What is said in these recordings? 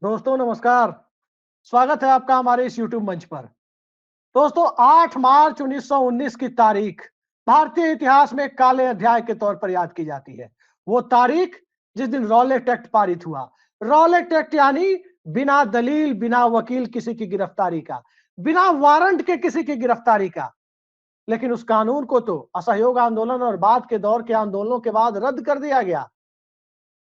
दोस्तों नमस्कार। स्वागत है आपका हमारे इस YouTube मंच पर। दोस्तों 8 मार्च 1919 की तारीख भारतीय इतिहास में एक काले अध्याय के तौर पर याद की जाती है। वो तारीख जिस दिन रॉलेट एक्ट पारित हुआ। रॉलेट एक्ट यानी बिना दलील, बिना वकील किसी की गिरफ्तारी का, बिना वारंट के किसी की गिरफ्तारी का। लेकिन उस कानून को तो असहयोग आंदोलन और बाद के दौर के आंदोलनों के बाद रद्द कर दिया गया।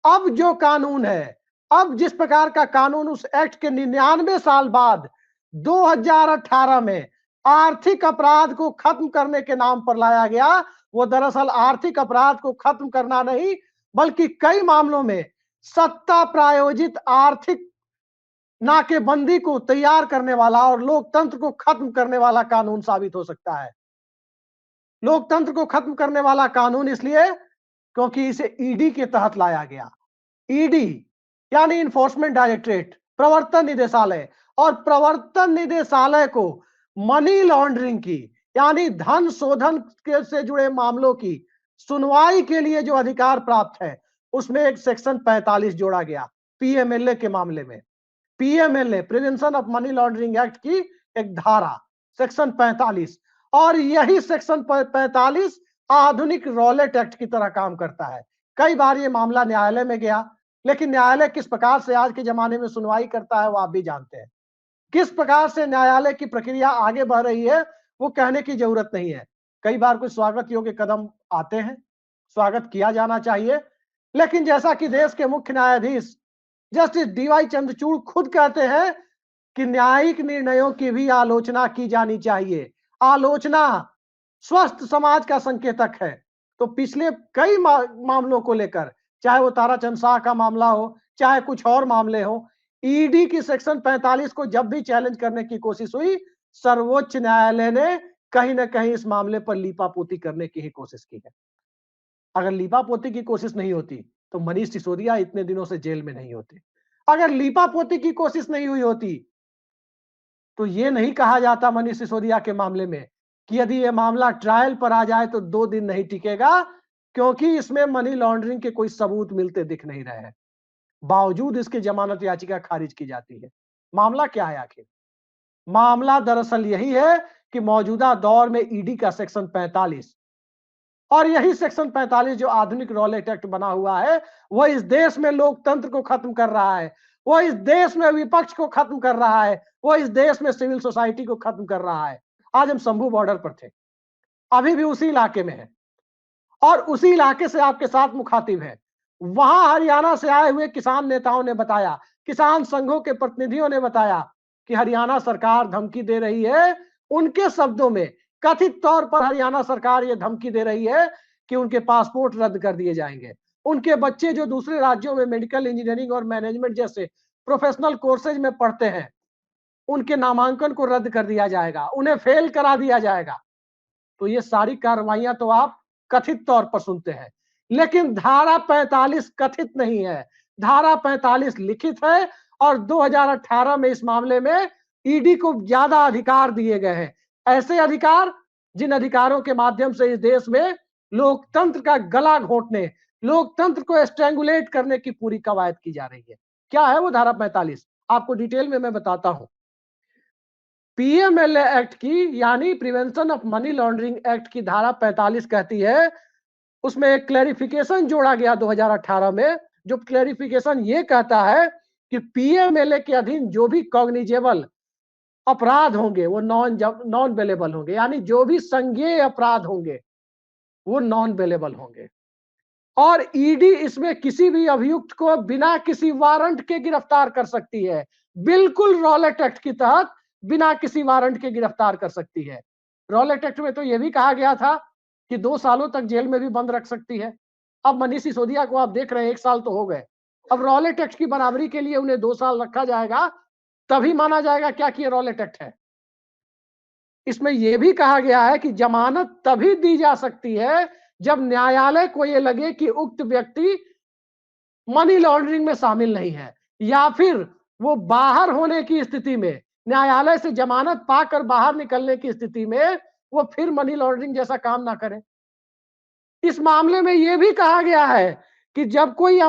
अब जो कानून है, अब जिस प्रकार का कानून उस एक्ट के 99 साल बाद 2018 में आर्थिक अपराध को खत्म करने के नाम पर लाया गया, वो दरअसल आर्थिक अपराध को खत्म करना नहीं, बल्कि कई मामलों में सत्ता प्रायोजित आर्थिक नाकेबंदी को तैयार करने वाला और लोकतंत्र को खत्म करने वाला कानून साबित हो सकता है। लोकतंत्र को खत्म करने वाला कानून इसलिए क्योंकि इसे ईडी के तहत लाया गया। ईडी यानी इन्फोर्समेंट डायरेक्टरेट, प्रवर्तन निदेशालय, और प्रवर्तन निदेशालय को मनी लॉन्ड्रिंग की यानी धन शोधन के से जुड़े मामलों की सुनवाई के लिए जो अधिकार प्राप्त है, उसमें एक सेक्शन 45 जोड़ा गया पीएमएलए के मामले में। PMLA, prevention of money laundering act की एक धारा, सेक्शन 45, और यही सेक्शन 45 आधुनिक रॉलेट एक्ट की तरह काम करता है। कई बार ये मामला न्यायालय में गया, लेकिन न्यायालय किस प्रकार से आज के जमाने में सुनवाई करता है वो आप भी जानते हैं। किस प्रकार से न्यायालय की प्रक्रिया आगे बढ़ रही है वो कहने की जरूरत नहीं है। कई बार कुछ स्वागत योग्य कदम आते हैं, स्वागत किया जाना चाहिए, लेकिन जैसा कि देश के मुख्य न्यायाधीश जस्टिस डीवाई चंद्रचूड़ खुद कहते हैं कि न्यायिक निर्णयों की भी आलोचना की जानी चाहिए। आलोचना स्वस्थ समाज का संकेतक है। तो पिछले कई मामलों को लेकर, चाहे वो ताराचंद शाह का मामला हो, चाहे कुछ और मामले हो, ईडी की सेक्शन 45 को जब भी चैलेंज करने की कोशिश हुई, सर्वोच्च न्यायालय ने कहीं ना कहीं इस मामले पर लीपापोती करने की ही कोशिश की है। अगर लीपापोती की कोशिश नहीं होती तो मनीष सिसोदिया इतने दिनों से जेल में नहीं होते। अगर लीपापोती की कोशिश नहीं हुई होती तो ये नहीं कहा जाता मनीष सिसोदिया के मामले में कि यदि ये मामला ट्रायल पर आ जाए तो 2 दिन नहीं टिकेगा, क्योंकि इसमें मनी लॉन्ड्रिंग के कोई सबूत मिलते दिख नहीं रहे हैं। बावजूद इसकी जमानत याचिका खारिज की जाती है। मामला क्या है आखिर? मामला दरअसल यही है कि मौजूदा दौर में ईडी का सेक्शन 45 और यही सेक्शन 45 जो आधुनिक रॉलेट एक्ट बना हुआ है, वह इस देश में लोकतंत्र को खत्म कर रहा है, वह इस देश में विपक्ष को खत्म कर रहा है, वह इस देश में सिविल सोसाइटी को खत्म कर रहा है। आज हम शंभू बॉर्डर पर थे, अभी भी उसी इलाके में है और उसी इलाके से आपके साथ मुखातिब है। वहां हरियाणा से आए हुए किसान नेताओं ने बताया, किसान संघों के प्रतिनिधियों ने बताया कि हरियाणा सरकार धमकी दे रही है। उनके शब्दों में कथित तौर पर हरियाणा सरकार यह धमकी दे रही है कि उनके पासपोर्ट रद्द कर दिए जाएंगे। उनके बच्चे जो दूसरे राज्यों में मेडिकल इंजीनियरिंग और मैनेजमेंट जैसे प्रोफेशनल कोर्सेज में पढ़ते हैं, उनके नामांकन को रद्द कर दिया जाएगा, उन्हें फेल करा दिया जाएगा। तो ये सारी कार्रवाइयां तो आप कथित तौर पर सुनते हैं, लेकिन धारा 45 कथित नहीं है, धारा 45 लिखित है और 2018 में इस मामले में ईडी को ज्यादा अधिकार दिए गए हैं। ऐसे अधिकार जिन अधिकारों के माध्यम से इस देश में लोकतंत्र का गला घोंटने, लोकतंत्र को स्ट्रैंगुलेट करने की पूरी कवायद की जा रही है। क्या है वो धारा 45? आपको डिटेल में मैं बताता हूं। पीएमएलए एक्ट की यानी prevention of money laundering act की धारा 45 कहती है, उसमें एक क्लैरिफिकेशन जोड़ा गया 2018 में, जो क्लैरिफिकेशन ये कहता है कि पीएमएलए के अधीन जो भी कॉग्निजेबल अपराध होंगे वो नॉन बेलेबल होंगे, यानी जो भी संज्ञेय अपराध होंगे वो नॉन बेलेबल होंगे। और ईडी इसमें किसी भी अभियुक्त को बिना किसी वारंट के गिरफ्तार कर सकती है, बिल्कुल रॉलेट एक्ट के तहत बिना किसी वारंट के गिरफ्तार कर सकती है। रॉलेट एक्ट में तो यह भी कहा गया था कि 2 सालों तक जेल में भी बंद रख सकती है। अब मनीष सिसोदिया को आप देख रहे हैं 1 साल तो हो गए, अब रॉलेट एक्ट की बराबरी के लिए उन्हें 2 साल रखा जाएगा, तभी माना जाएगा क्या कि रॉलेट एक्ट है। इसमें यह भी कहा गया है कि जमानत तभी दी जा सकती है जब न्यायालय को यह लगे कि उक्त व्यक्ति मनी लॉन्ड्रिंग में शामिल नहीं है, या फिर वो बाहर होने की स्थिति में, न्यायालय से जमानत पाकर बाहर निकलने की स्थिति में वो फिर मनी लॉन्ड्रिंग जैसा काम ना करे। इस मामले में यह भी कहा गया है कि जब कोई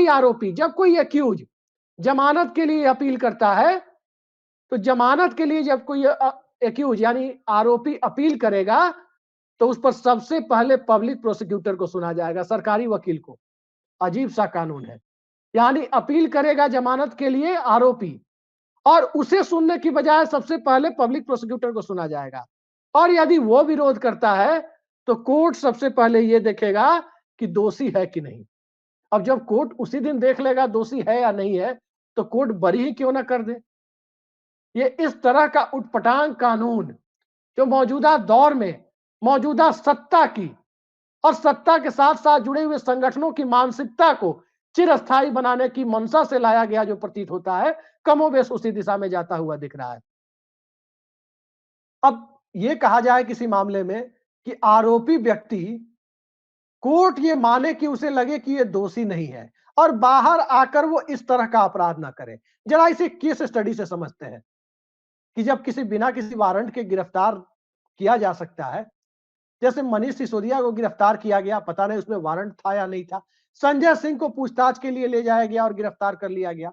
आरोपी, जब कोई एक्यूज जमानत के लिए अपील करता है, तो जमानत के लिए जब कोई एक्यूज यानी आरोपी अपील करेगा, तो उस पर सबसे पहले पब्लिक प्रोसिक्यूटर को सुना जाएगा, सरकारी वकील को। अजीब सा कानून है। यानी अपील करेगा जमानत के लिए आरोपी, और उसे सुनने की बजाय सबसे पहले पब्लिक प्रोसिक्यूटर को सुना जाएगा। और यदि वो विरोध करता है, तो कोर्ट सबसे पहले यह देखेगा कि दोषी है कि नहीं। अब जब कोर्ट उसी दिन देख लेगा दोषी है या नहीं है, तो कोर्ट बरी ही क्यों ना कर दे। ये इस तरह का उटपटांग कानून जो मौजूदा दौर में मौजूदा सत्ता की और सत्ता के साथ साथ जुड़े हुए संगठनों की मानसिकता को चिरस्थायी बनाने की मंशा से लाया गया जो प्रतीत होता है, कमोबेश उसी दिशा में जाता हुआ दिख रहा है। अब यह कहा जाए किसी मामले में कि आरोपी व्यक्ति कोर्ट ये माने कि उसे लगे कि यह दोषी नहीं है और बाहर आकर वो इस तरह का अपराध ना करे। जरा इसे केस स्टडी से समझते हैं कि जब किसी बिना किसी वारंट के गिरफ्तार किया जा सकता है, जैसे मनीष सिसोदिया को गिरफ्तार किया गया, पता नहीं उसमें वारंट था या नहीं था। संजय सिंह को पूछताछ के लिए ले जाया गया और गिरफ्तार कर लिया गया।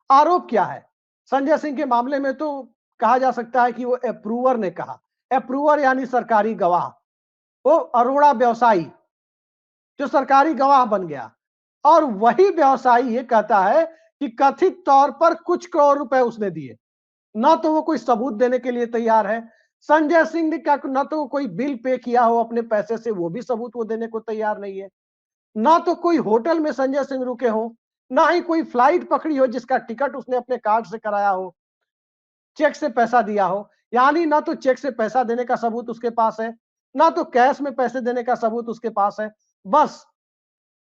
आरोप क्या है? संजय सिंह के मामले में तो कहा जा सकता है कि वो अप्रूवर ने कहा। अप्रूवर यानी सरकारी गवाह, वो अरोड़ा व्यवसायी जो सरकारी गवाह बन गया, और वही व्यवसायी ये कहता है कि कथित तौर पर कुछ करोड़ रुपए उसने दिए। ना तो वो कोई सबूत देने के लिए तैयार है। संजय सिंह ने क्या, ना तो कोई बिल पे किया हो अपने पैसे से, वो भी सबूत वो देने को तैयार नहीं है। ना तो कोई होटल में संजय सिंह रुके हो, ना ही कोई फ्लाइट पकड़ी हो जिसका टिकट उसने अपने कार्ड से कराया हो, चेक से पैसा दिया हो। यानी ना तो चेक से पैसा देने का सबूत उसके पास है, ना तो कैश में पैसे देने का सबूत उसके पास है। बस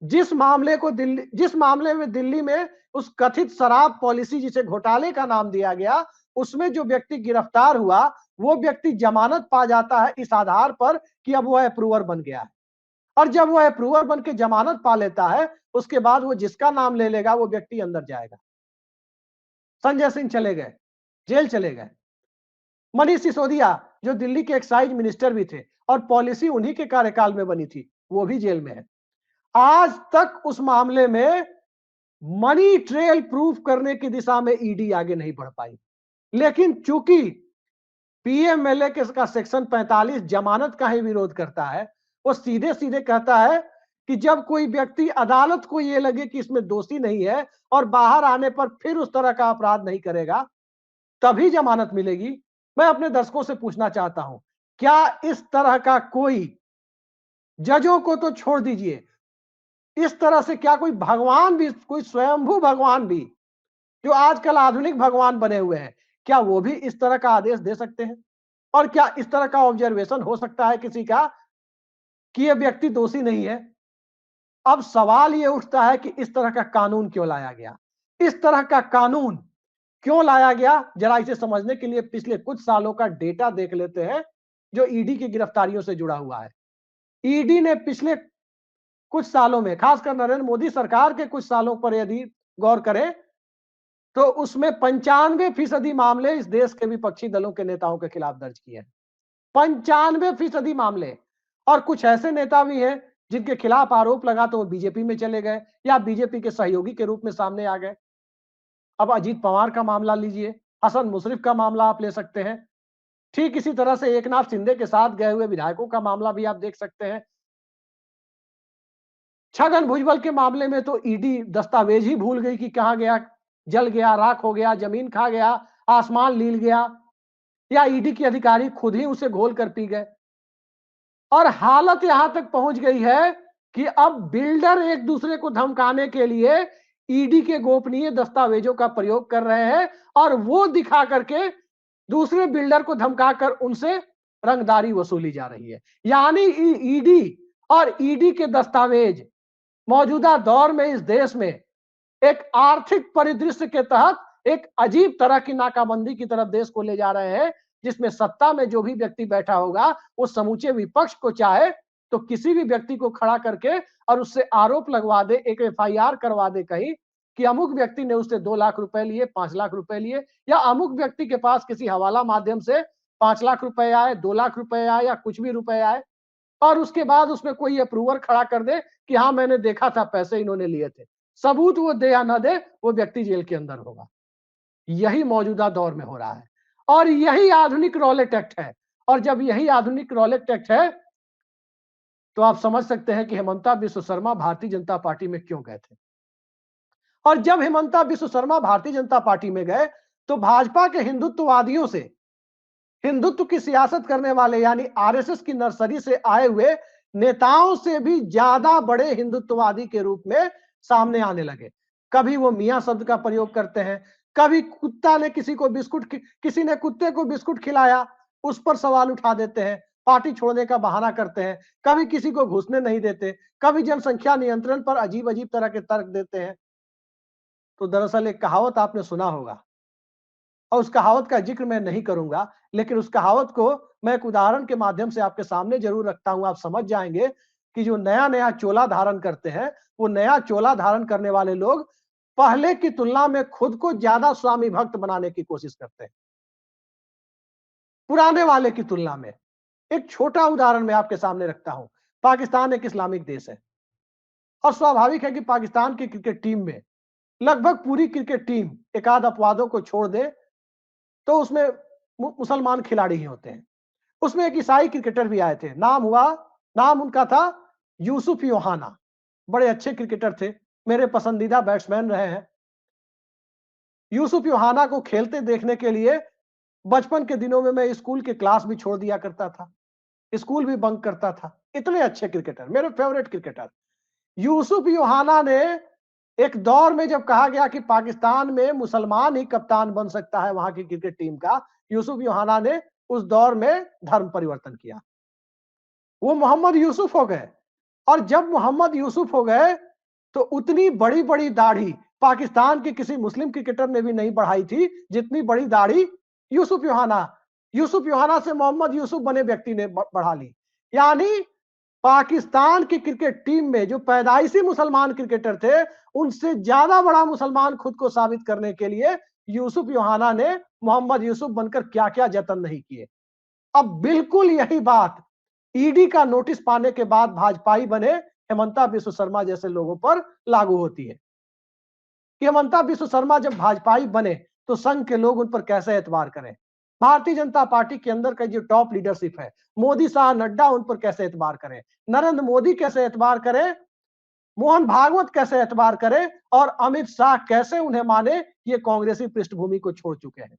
जिस मामले में दिल्ली में उस कथित शराब पॉलिसी जिसे घोटाले का नाम दिया गया, उसमें जो व्यक्ति गिरफ्तार हुआ, वो व्यक्ति जमानत पा जाता है इस आधार पर कि अब वह अप्रूवर बन गया है। और जब वह अप्रूवर बन के जमानत पा लेता है, उसके बाद वो जिसका नाम ले लेगा वो व्यक्ति अंदर जाएगा। संजय सिंह चले गए, जेल चले गए। मनीष सिसोदिया जो दिल्ली के एक्साइज मिनिस्टर भी थे और पॉलिसी उन्हीं के कार्यकाल में बनी थी, वो भी जेल में है। आज तक उस मामले में मनी ट्रेल प्रूफ करने की दिशा में ईडी आगे नहीं बढ़ पाई। लेकिन चूंकि पीएमएलए के का सेक्शन 45 जमानत का ही विरोध करता है, वो सीधे सीधे कहता है कि जब कोई व्यक्ति अदालत को यह लगे कि इसमें दोषी नहीं है और बाहर आने पर फिर उस तरह का अपराध नहीं करेगा, तभी जमानत मिलेगी। मैं अपने दर्शकों से पूछना चाहता हूं, क्या इस तरह का कोई, जजों को तो छोड़ दीजिए, इस तरह से क्या कोई भगवान भी, कोई स्वयंभू भगवान भी जो आजकल आधुनिक भगवान बने हुए हैं, क्या वो भी इस तरह का आदेश दे सकते हैं? और क्या इस तरह का ऑब्जर्वेशन हो सकता है किसी का कि यह व्यक्ति दोषी नहीं है? अब सवाल यह उठता है कि इस तरह का कानून क्यों लाया गया? इस तरह का कानून क्यों लाया गया? जरा इसे समझने के लिए पिछले कुछ सालों का डेटा देख लेते हैं जो ईडी की गिरफ्तारियों से जुड़ा हुआ है। ईडी ने पिछले कुछ सालों में, खासकर नरेंद्र मोदी सरकार के कुछ सालों पर यदि गौर करें, तो उसमें 95% मामले इस देश के विपक्षी दलों के नेताओं के खिलाफ दर्ज किए हैं। 95% मामले। और कुछ ऐसे नेता भी हैं जिनके खिलाफ आरोप लगा तो वो बीजेपी में चले गए या बीजेपी के सहयोगी के रूप में सामने आ गए। अब अजीत पवार का मामला लीजिए, हसन मुशर्रफ का मामला आप ले सकते हैं। ठीक इसी तरह से एकनाथ शिंदे के साथ गए हुए विधायकों का मामला भी आप देख सकते हैं। छगन भुजबल के मामले में तो ईडी दस्तावेज ही भूल गई कि कहां गया, जल गया, राख हो गया, जमीन खा गया, आसमान लील गया, या ईडी के अधिकारी खुद ही उसे घोल कर पी गए। और हालत यहां तक पहुंच गई है कि अब बिल्डर एक दूसरे को धमकाने के लिए ईडी के गोपनीय दस्तावेजों का प्रयोग कर रहे हैं और वो दिखा करके दूसरे बिल्डर को धमकाकर उनसे रंगदारी वसूली जा रही है। यानी ईडी और ईडी के दस्तावेज मौजूदा दौर में इस देश में एक आर्थिक परिदृश्य के तहत एक अजीब तरह की नाकाबंदी की तरफ देश को ले जा रहे हैं, जिसमें सत्ता में जो भी व्यक्ति बैठा होगा वो समूचे विपक्ष को चाहे तो किसी भी व्यक्ति को खड़ा करके और उससे आरोप लगवा दे, एक एफआईआर करवा दे कहीं कि अमुक व्यक्ति ने उससे 2 लाख रुपए लिए, 5 लाख रुपए लिए, या अमुक व्यक्ति के पास किसी हवाला माध्यम से 5 लाख रुपए आए, 2 लाख रुपए आए या कुछ भी रुपए आए, और उसके बाद उसमें कोई अप्रूवर खड़ा कर दे कि हाँ मैंने देखा था पैसे इन्होंने लिए थे। सबूत वो दे या ना दे, वो व्यक्ति जेल के अंदर होगा। यही मौजूदा दौर में हो रहा है और यही आधुनिक रॉलेट एक्ट है। और जब यही आधुनिक रॉलेट एक्ट है तो आप समझ सकते हैं कि हेमंता बिश्व शर्मा भारतीय जनता पार्टी में क्यों गए थे। और जब हेमंता बिश्व शर्मा भारतीय जनता पार्टी में गए तो भाजपा के हिंदुत्ववादियों से, हिंदुत्व की सियासत करने वाले यानी आरएसएस की नर्सरी से आए हुए नेताओं से भी ज्यादा बड़े हिंदुत्ववादी के रूप में सामने आने लगे। कभी वो मियां शब्द का प्रयोग करते हैं, कभी कुत्ता ने किसी ने कुत्ते को बिस्कुट खिलाया उस पर सवाल उठा देते हैं, पार्टी छोड़ने का बहाना करते हैं, कभी किसी को घुसने नहीं देते, कभी जनसंख्या नियंत्रण पर अजीब अजीब तरह के तर्क देते हैं। तो दरअसल एक कहावत आपने सुना होगा और उस कहावत का जिक्र मैं नहीं करूंगा, लेकिन उस कहावत को मैं एक उदाहरण के माध्यम से आपके सामने जरूर रखता हूं। आप समझ जाएंगे कि जो नया नया चोला धारण करते हैं, वो नया चोला धारण करने वाले लोग पहले की तुलना में खुद को ज्यादा स्वामी भक्त बनाने की कोशिश करते हैं पुराने वाले की तुलना में। एक छोटा उदाहरण मैं आपके सामने रखता हूं। पाकिस्तान एक इस्लामिक देश है और स्वाभाविक है कि पाकिस्तान की क्रिकेट टीम में लगभग पूरी क्रिकेट टीम, एक आध अपवादों को छोड़ दे तो उसमें मुसलमान खिलाड़ी ही होते हैं। उसमें एक ईसाई क्रिकेटर भी आए थे, नाम उनका था यूसुफ योहाना। बड़े अच्छे क्रिकेटर थे, मेरे पसंदीदा बैट्समैन रहे हैं। यूसुफ योहाना को खेलते देखने के लिए बचपन के दिनों में मैं स्कूल के क्लास भी छोड़ दिया करता था, स्कूल भी बंक करता था। इतने अच्छे क्रिकेटर, मेरे फेवरेट क्रिकेटर यूसुफ योहाना ने एक दौर में जब कहा गया कि पाकिस्तान में मुसलमान ही कप्तान बन सकता है वहां की क्रिकेट टीम का, यूसुफ योहाना ने उस दौर में धर्म परिवर्तन किया। वो मोहम्मद यूसुफ हो गए और जब मोहम्मद यूसुफ हो गए तो उतनी बड़ी बड़ी दाढ़ी पाकिस्तान के किसी मुस्लिम क्रिकेटर ने भी नहीं बढ़ाई थी जितनी बड़ी दाढ़ी यूसुफ योहाना से मोहम्मद यूसुफ बने व्यक्ति ने बढ़ा ली। यानी पाकिस्तान की क्रिकेट टीम में जो पैदाइशी मुसलमान क्रिकेटर थे, उनसे ज्यादा बड़ा मुसलमान खुद को साबित करने के लिए यूसुफ योहाना ने मोहम्मद यूसुफ बनकर क्या क्या जतन नहीं किए। अब बिल्कुल यही बात ईडी का नोटिस पाने के बाद भाजपाई बने हेमंता बिश्व शर्मा जैसे लोगों पर लागू होती है कि हेमंता बिश्व शर्मा जब भाजपाई बने तो संघ के लोग उन पर कैसे एतबार करें। भारतीय जनता पार्टी के अंदर का जो टॉप लीडरशिप है, मोदी शाह, नड्डा, उन पर कैसे एतबार करें, नरेंद्र मोदी कैसे एतबार करें, मोहन भागवत कैसे एतबार करें और अमित शाह कैसे उन्हें माने ये कांग्रेसी पृष्ठभूमि को छोड़ चुके हैं।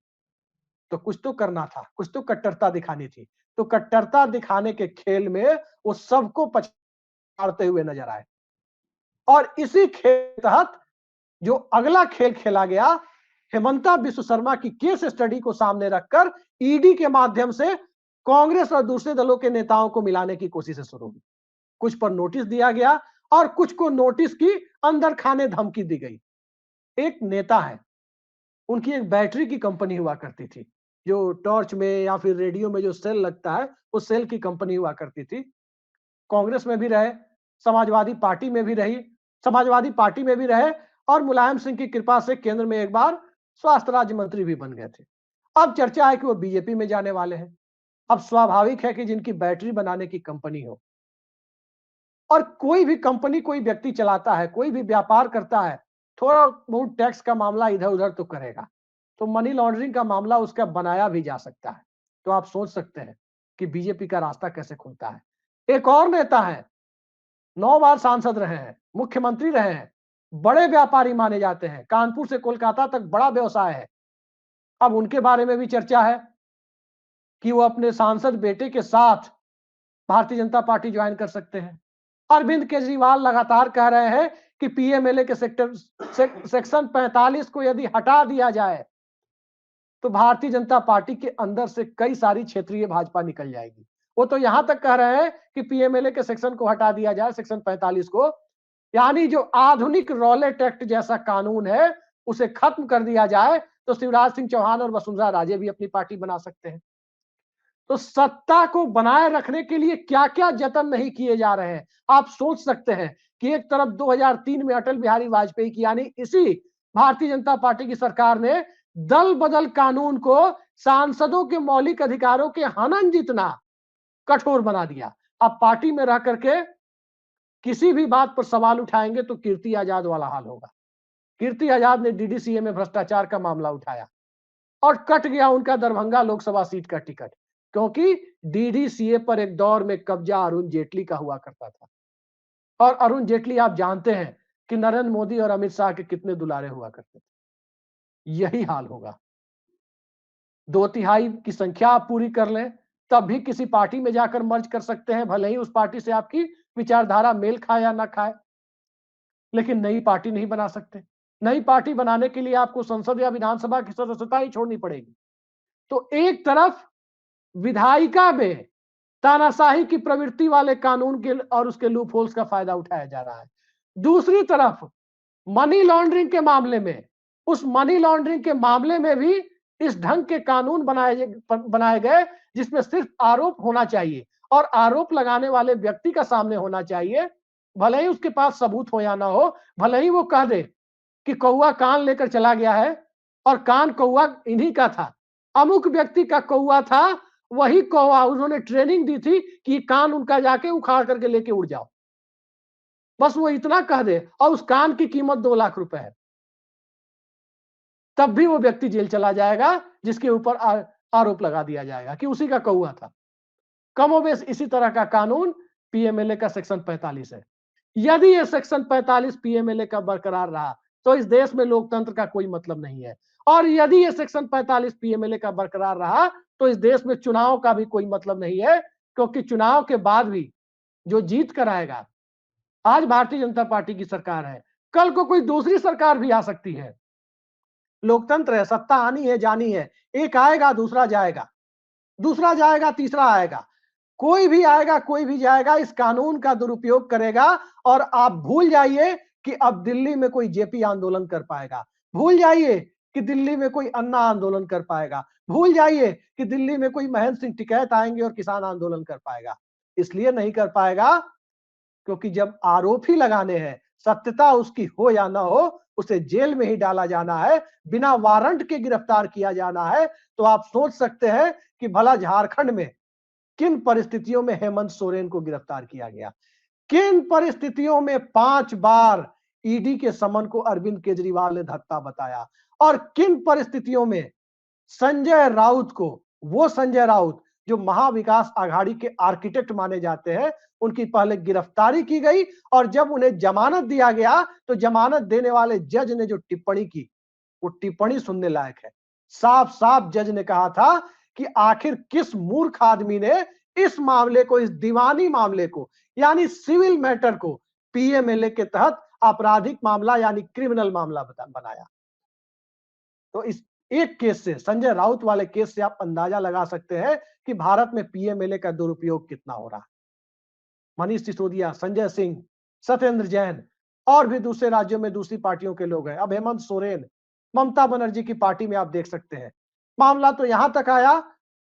तो कुछ तो करना था, कुछ तो कट्टरता दिखानी थी। तो कट्टरता दिखाने के खेल में वो सबको पछाड़ते हुए नजर आए और इसी खेल के तहत जो अगला खेल खेला गया, हेमंता बिश्व शर्मा की केस स्टडी को सामने रखकर ईडी के माध्यम से कांग्रेस और दूसरे दलों के नेताओं को मिलाने की कोशिश शुरू हुई। कुछ पर नोटिस दिया गया और कुछ को नोटिस की अंदर खाने धमकी दी गई। एक नेता है, उनकी एक बैटरी की कंपनी हुआ करती थी, जो टॉर्च में या फिर रेडियो में जो सेल लगता है, उस सेल की कंपनी हुआ करती थी। कांग्रेस में भी रहे, समाजवादी पार्टी में भी रहे और मुलायम सिंह की कृपा से केंद्र में एक बार स्वास्थ्य राज्य मंत्री भी बन गए थे। अब चर्चा है कि वो बीजेपी में जाने वाले हैं। अब स्वाभाविक है कि जिनकी बैटरी बनाने की कंपनी हो और कोई भी कंपनी कोई व्यक्ति चलाता है, कोई भी व्यापार करता है, थोड़ा बहुत टैक्स का मामला इधर उधर तो करेगा, तो मनी लॉन्ड्रिंग का मामला उसका बनाया भी जा सकता है। तो आप सोच सकते हैं कि बीजेपी का रास्ता कैसे खुलता है। एक और नेता है, 9 बार सांसद रहे हैं, मुख्यमंत्री रहे हैं, बड़े व्यापारी माने जाते हैं, कानपुर से कोलकाता तक बड़ा व्यवसाय है। अब उनके बारे में भी चर्चा है कि वो अपने सांसद बेटे के साथ भारतीय जनता पार्टी ज्वाइन कर सकते हैं। अरविंद केजरीवाल लगातार कह रहे हैं कि पीएमएलए के सेक्शन 45 को यदि हटा दिया जाए तो भारतीय जनता पार्टी के अंदर से कई सारी क्षेत्रीय भाजपा निकल जाएगी। वो तो यहां तक कह रहे हैं कि पीएमएलए के सेक्शन को हटा दिया जाए, सेक्शन 45 को, यानी जो आधुनिक रॉलेट एक्ट जैसा कानून है उसे खत्म कर दिया जाए तो शिवराज सिंह चौहान और वसुंधरा राजे भी अपनी पार्टी बना सकते हैं। तो सत्ता को बनाए रखने के लिए क्या क्या जतन नहीं किए जा रहे हैं। आप सोच सकते हैं कि एक तरफ 2003 में अटल बिहारी वाजपेयी की यानी इसी भारतीय जनता पार्टी की सरकार ने दल बदल कानून को सांसदों के मौलिक अधिकारों के हनन जितना कठोर बना दिया। अब पार्टी में रह करके किसी भी बात पर सवाल उठाएंगे तो कीर्ति आजाद वाला हाल होगा। कीर्ति आजाद ने डीडीसीए में भ्रष्टाचार का मामला उठाया और कट गया उनका दरभंगा लोकसभा सीट का टिकट, क्योंकि डीडीसीए पर एक दौर में कब्जा अरुण जेटली का हुआ करता था। और अरुण जेटली आप जानते हैं कि नरेंद्र मोदी और अमित शाह के कितने दुलारे हुआ करते थे। यही हाल होगा। 2/3 की संख्या आप पूरी कर लें तब भी किसी पार्टी में जाकर मर्ज कर सकते हैं, भले ही उस पार्टी से आपकी विचारधारा मेल खाए या ना खाए, लेकिन नई पार्टी नहीं बना सकते। नई पार्टी बनाने के लिए आपको संसद या विधानसभा की सदस्यता ही छोड़नी पड़ेगी। तो एक तरफ विधायिका में तानाशाही की प्रवृत्ति वाले कानून के और उसके लूप होल्स का फायदा उठाया जा रहा है, दूसरी तरफ मनी लॉन्ड्रिंग के मामले में, उस मनी लॉन्ड्रिंग के मामले में भी इस ढंग के कानून बनाए गए जिसमें सिर्फ आरोप होना चाहिए और आरोप लगाने वाले व्यक्ति का सामने होना चाहिए, भले ही उसके पास सबूत हो या ना हो, भले ही वो कह दे कि कौआ कान लेकर चला गया है और कान कौआ इन्हीं का था, अमुक व्यक्ति का कौआ था, वही कौआ, उन्होंने ट्रेनिंग दी थी कि कान उनका जाके उखाड़ करके लेके उड़ जाओ, बस वो इतना कह दे और उस कान की कीमत 2 लाख रुपए है, तब भी वो व्यक्ति जेल चला जाएगा जिसके ऊपर आरोप लगा दिया जाएगा कि उसी का कौआ था। कमोबेश इसी तरह का कानून पीएमएलए का सेक्शन 45 है। यदि ये सेक्शन 45 पीएमएलए का बरकरार रहा तो इस देश में लोकतंत्र का कोई मतलब नहीं है, और यदि ये सेक्शन 45 पीएमएलए का बरकरार रहा तो इस देश में चुनाव का भी कोई मतलब नहीं है, क्योंकि चुनाव के बाद भी जो जीत कर आएगा, आज भारतीय जनता पार्टी की सरकार है, कल को कोई दूसरी सरकार भी आ सकती है। लोकतंत्र है, सत्ता आनी है जानी है, एक आएगा दूसरा जाएगा, दूसरा जाएगा तीसरा आएगा, कोई भी आएगा कोई भी जाएगा, इस कानून का दुरुपयोग करेगा। और आप भूल जाइए कि अब दिल्ली में कोई जेपी आंदोलन कर पाएगा, भूल जाइए कि दिल्ली में कोई अन्ना आंदोलन कर पाएगा, भूल जाइए कि दिल्ली में कोई महेंद्र सिंह टिकैत आएंगे और किसान आंदोलन कर पाएगा। इसलिए नहीं कर पाएगा क्योंकि जब आरोप ही लगाने हैं, सत्यता उसकी हो या ना हो, उसे जेल में ही डाला जाना है, बिना वारंट के गिरफ्तार किया जाना है। तो आप सोच सकते हैं कि भला झारखंड में किन परिस्थितियों में हेमंत सोरेन को गिरफ्तार किया गया, किन परिस्थितियों में 5 बार ईडी के समन को अरविंद केजरीवाल ने धक्का बताया, और किन परिस्थितियों में संजय राउत को, वो संजय राउत जो महाविकास आघाड़ी के आर्किटेक्ट माने जाते हैं, उनकी पहले गिरफ्तारी की गई और जब उन्हें जमानत दिया गया तो जमानत देने वाले जज ने जो टिप्पणी की, वो टिप्पणी सुनने लायक है। साफ साफ जज ने कहा था कि आखिर किस मूर्ख आदमी ने इस मामले को, इस दीवानी मामले को, यानी सिविल मैटर को पीएमएलए के तहत आपराधिक मामला यानी क्रिमिनल मामला बनाया। तो इस एक केस से, संजय राउत वाले केस से आप अंदाजा लगा सकते हैं कि भारत में पीएमएलए का दुरुपयोग कितना हो रहा है। मनीष सिसोदिया, संजय सिंह, सत्येंद्र जैन और भी दूसरे राज्यों में दूसरी पार्टियों के लोग हैं। अब हेमंत सोरेन, ममता बनर्जी की पार्टी में आप देख सकते हैं। मामला तो यहां तक आया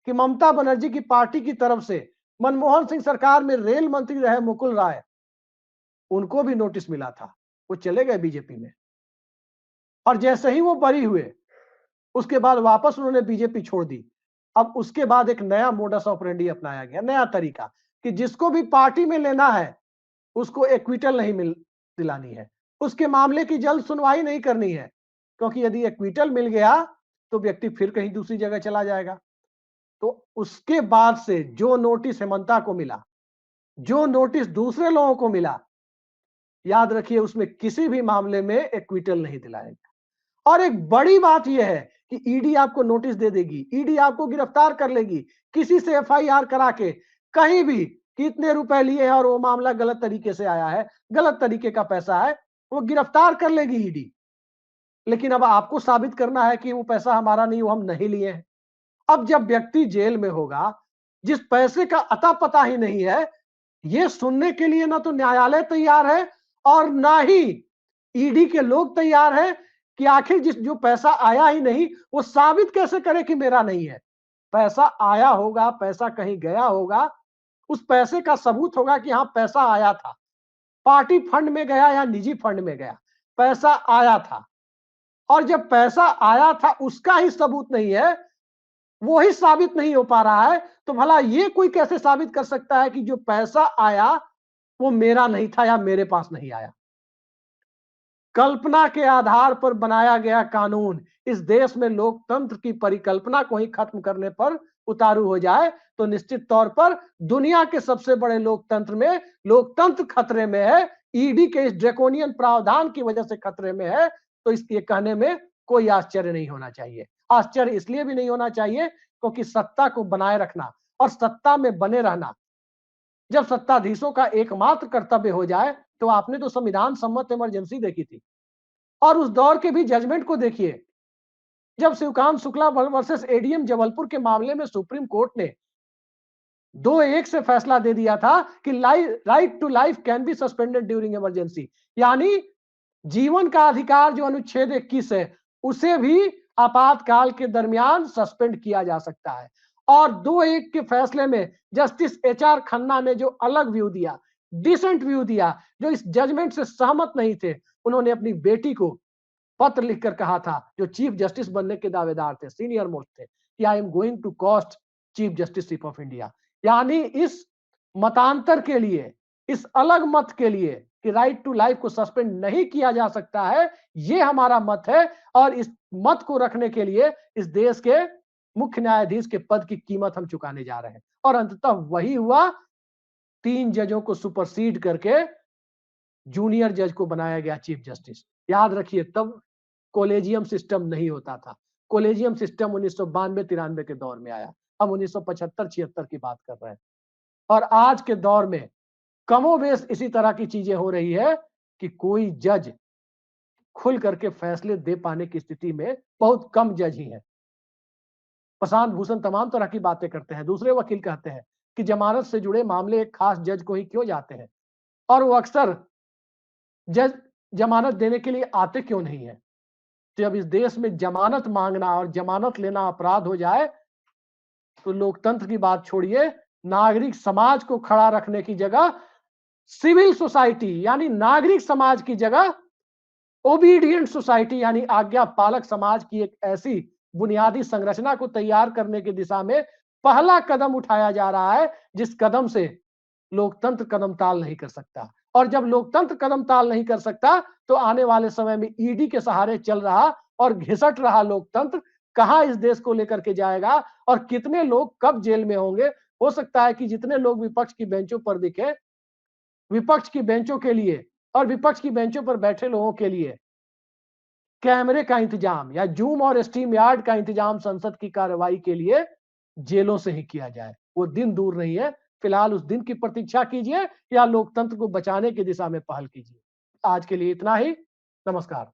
कि ममता बनर्जी की पार्टी की तरफ से मनमोहन सिंह सरकार में रेल मंत्री रहे मुकुल राय, उनको भी नोटिस मिला था, वो चले गए बीजेपी में, और जैसे ही वो बरी हुए उसके बाद वापस उन्होंने बीजेपी छोड़ दी। अब उसके बाद एक नया मोडस ऑपरेंडी अपनाया गया, नया तरीका कि जिसको भी पार्टी में लेना है उसको एक्विटल नहीं दिलानी है, उसके मामले की जल्द सुनवाई नहीं करनी है, क्योंकि यदि एक्विटल मिल गया तो व्यक्ति फिर कहीं दूसरी जगह चला जाएगा। तो उसके बाद से जो नोटिस हेमंता को मिला, जो नोटिस दूसरे लोगों को मिला, याद रखिए उसमें किसी भी मामले में एक्विटल नहीं दिलाएगा। और एक बड़ी बात यह है कि ईडी आपको नोटिस दे देगी, ईडी आपको गिरफ्तार कर लेगी, किसी से एफआईआर करा के कहीं भी कितने रुपए लिए हैं और वो मामला गलत तरीके से आया है, गलत तरीके का पैसा है, वो गिरफ्तार कर लेगी ईडी। लेकिन अब आपको साबित करना है कि वो पैसा हमारा नहीं, वो हम नहीं लिए हैं। अब जब व्यक्ति जेल में होगा, जिस पैसे का अता पता ही नहीं है, ये सुनने के लिए ना तो न्यायालय तैयार है और ना ही ईडी के लोग तैयार हैं कि आखिर जो पैसा आया ही नहीं वो साबित कैसे करे कि मेरा नहीं है। पैसा आया होगा, पैसा कहीं गया होगा, उस पैसे का सबूत होगा कि हाँ पैसा आया था, पार्टी फंड में गया या निजी फंड में गया, पैसा आया था। और जब पैसा आया था उसका ही सबूत नहीं है, वो ही साबित नहीं हो पा रहा है, तो भला ये कोई कैसे साबित कर सकता है कि जो पैसा आया वो मेरा नहीं था या मेरे पास नहीं आया। कल्पना के आधार पर बनाया गया कानून इस देश में लोकतंत्र की परिकल्पना को ही खत्म करने पर उतारू हो जाए तो निश्चित तौर पर दुनिया के सबसे बड़े लोकतंत्र में लोकतंत्र खतरे में है। ईडी के इस ड्रैकोनियन प्रावधान की वजह से खतरे में है। तो इसके कहने में कोई आश्चर्य नहीं होना चाहिए। आश्चर्य इसलिए भी नहीं होना चाहिए क्योंकि सत्ता को बनाए रखना और सत्ता में बने रहना जब सत्ताधीशों का एकमात्र कर्तव्य हो जाए, तो आपने तो संविधान सम्मत इमरजेंसी देखी थी और उस दौर के भी जजमेंट को देखिए। जब शिवकांत शुक्ला वर्सेस एडीएम जबलपुर के मामले में सुप्रीम कोर्ट ने 2-1 से फैसला दे दिया था कि right to life can be suspended during emergency, यानी जीवन का अधिकार जो अनुच्छेद 21 है उसे भी आपातकाल के दरमियान सस्पेंड किया जा सकता है। और 2-1 के फैसले में जस्टिस एचआर खन्ना ने जो अलग व्यू दिया, डिसेंट व्यू दिया, जो इस जजमेंट से सहमत नहीं थे, उन्होंने अपनी बेटी को पत्र लिखकर कहा था, जो चीफ जस्टिस बनने के दावेदार थे, सीनियर मोस्ट थे, कि I am going to cost chief justiceship of India. यानी इस मतांतर के लिए, इस अलग मत के लिए कि राइट टू लाइफ को सस्पेंड नहीं किया जा सकता है, ये हमारा मत है। और इस मत को रखने के लिए इस देश के मुख्य न्यायाधीश के पद की कीमत हम चुकाने जा रहे हैं। और अंततः वही हुआ, 3 जजों को सुपरसीड करके जूनियर जज को बनाया गया चीफ जस्टिस। याद रखिए, तब कोलेजियम सिस्टम नहीं होता था। कोलेजियम सिस्टम 1992-93 के दौर में आया। हम 1975-76 की बात कर रहे हैं। और आज के दौर में कमोबेश इसी तरह की चीजें हो रही है कि कोई जज खुल करके फैसले दे पाने की स्थिति में बहुत कम जज ही हैं। प्रशांत भूषण तमाम तरह की बातें करते हैं। दूसरे वकील कहते हैं कि जमानत से जुड़े मामले एक खास जज को ही क्यों जाते हैं, और वो अक्सर जज जमानत देने के लिए आते क्यों नहीं है। जब इस देश में जमानत मांगना और जमानत लेना अपराध हो जाए तो लोकतंत्र की बात छोड़िए, नागरिक समाज को खड़ा रखने की जगह सिविल सोसाइटी यानी नागरिक समाज की जगह ओबीडियंट सोसाइटी यानी आज्ञा पालक समाज की एक ऐसी बुनियादी संरचना को तैयार करने की दिशा में पहला कदम उठाया जा रहा है, जिस कदम से लोकतंत्र कदम ताल नहीं कर सकता। और जब लोकतंत्र कदम ताल नहीं कर सकता तो आने वाले समय में ईडी के सहारे चल रहा और घिसट रहा लोकतंत्र कहां इस देश को लेकर के जाएगा और कितने लोग कब जेल में होंगे। हो सकता है कि जितने लोग विपक्ष की बेंचों पर दिखे, विपक्ष की बेंचों के लिए और विपक्ष की बेंचों पर बैठे लोगों के लिए कैमरे का इंतजाम या जूम और स्टीम यार्ड का इंतजाम संसद की कार्रवाई के लिए जेलों से ही किया जाए। वो दिन दूर नहीं है। फिलहाल उस दिन की प्रतीक्षा कीजिए या लोकतंत्र को बचाने की दिशा में पहल कीजिए। आज के लिए इतना ही। नमस्कार।